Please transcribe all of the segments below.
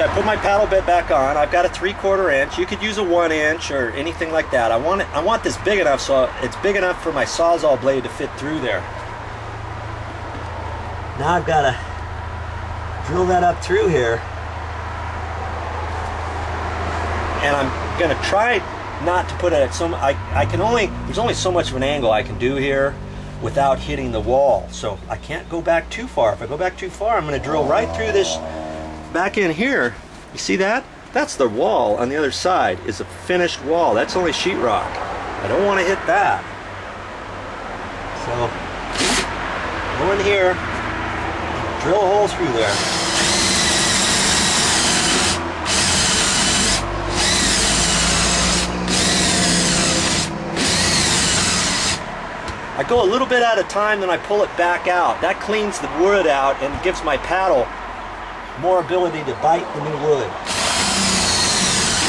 I put my paddle bit back on. I've got a 3/4 inch. You could use a 1 inch or anything like that. I want this big enough so it's big enough for my Sawzall blade to fit through there. Now I've got to drill that up through here. And I'm going to try not to put it at some, there's only so much of an angle I can do here without hitting the wall. So I can't go back too far. If I go back too far, I'm going to drill right through this back in here. You see that? That's the wall on the other side, is a finished wall. That's only sheetrock. I don't want to hit that. So go in here, drill a hole through there. I go a little bit at a time, then I pull it back out. That cleans the wood out and gives my paddle more ability to bite the new wood.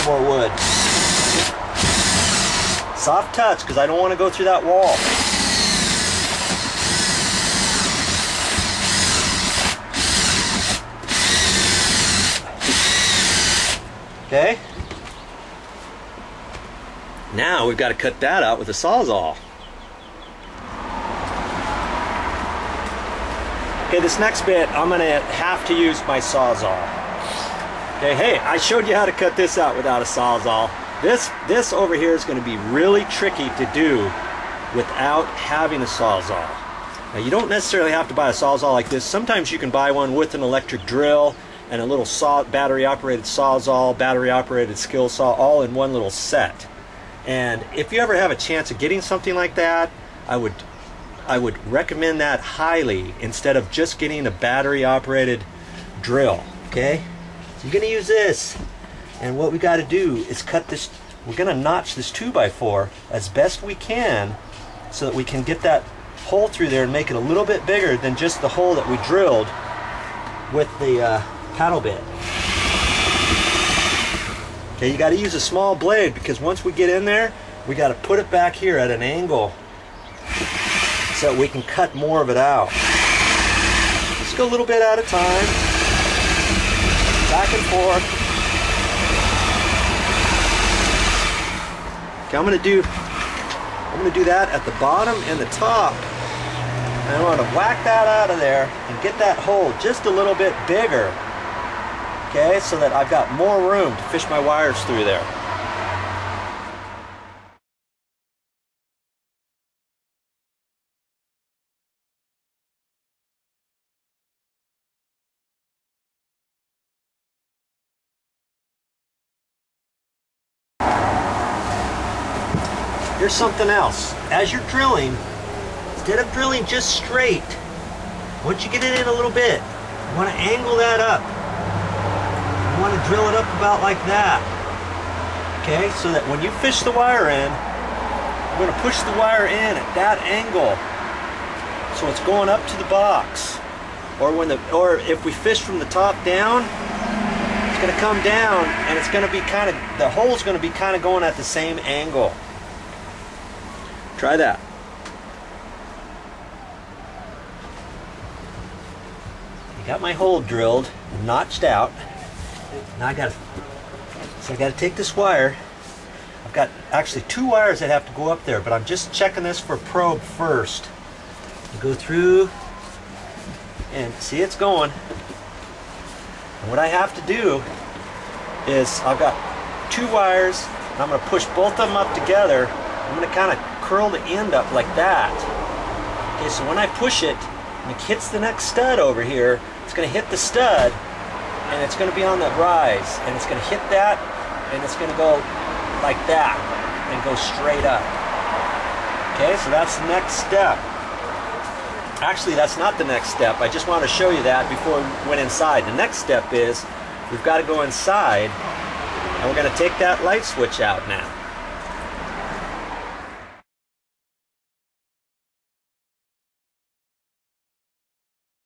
More wood. Soft touch, because I don't want to go through that wall. Okay? Now we've got to cut that out with a Sawzall. Okay, this next bit, I'm going to have to use my Sawzall. Okay, hey, I showed you how to cut this out without a Sawzall. This over here is going to be really tricky to do without having a Sawzall. Now, you don't necessarily have to buy a Sawzall like this. Sometimes you can buy one with an electric drill and a little battery-operated Sawzall, battery-operated skill saw, all in one little set. And if you ever have a chance of getting something like that, I would recommend that highly instead of just getting a battery-operated drill. Okay, so you're going to use this, and what we got to do is cut this. We're going to notch this 2x4 as best we can so that we can get that hole through there and make it a little bit bigger than just the hole that we drilled with the paddle bit. Okay, you got to use a small blade, because once we get in there, we got to put it back here at an angle so we can cut more of it out. Just go a little bit at a time, back and forth. Okay, I'm gonna do that at the bottom and the top, and I want to whack that out of there and get that hole just a little bit bigger. Okay, so that I've got more room to fish my wires through there. Here's something else. As you're drilling, instead of drilling just straight, once you get it in a little bit, you want to angle that up. You want to drill it up about like that. Okay, so that when you fish the wire in, you're going to push the wire in at that angle, so it's going up to the box. Or if we fish from the top down, it's going to come down, and it's going to be the hole's going to be kind of going at the same angle. Try that. I got my hole drilled and notched out. Now I got to take this wire. I've got actually 2 wires that have to go up there, but I'm just checking this for probe first. You go through and see it's going. And what I have to do is I've got 2 wires, and I'm going to push both of them up together. I'm going to kind of curl the end up like that. Okay, so when I push it and it hits the next stud over here, it's going to hit the stud, and it's going to be on the rise, and it's going to hit that, and it's going to go like that and go straight up. Okay, so that's the next step. Actually, that's not the next step. I just wanted to show you that before we went inside. The next step is we've got to go inside, and we're going to take that light switch out now.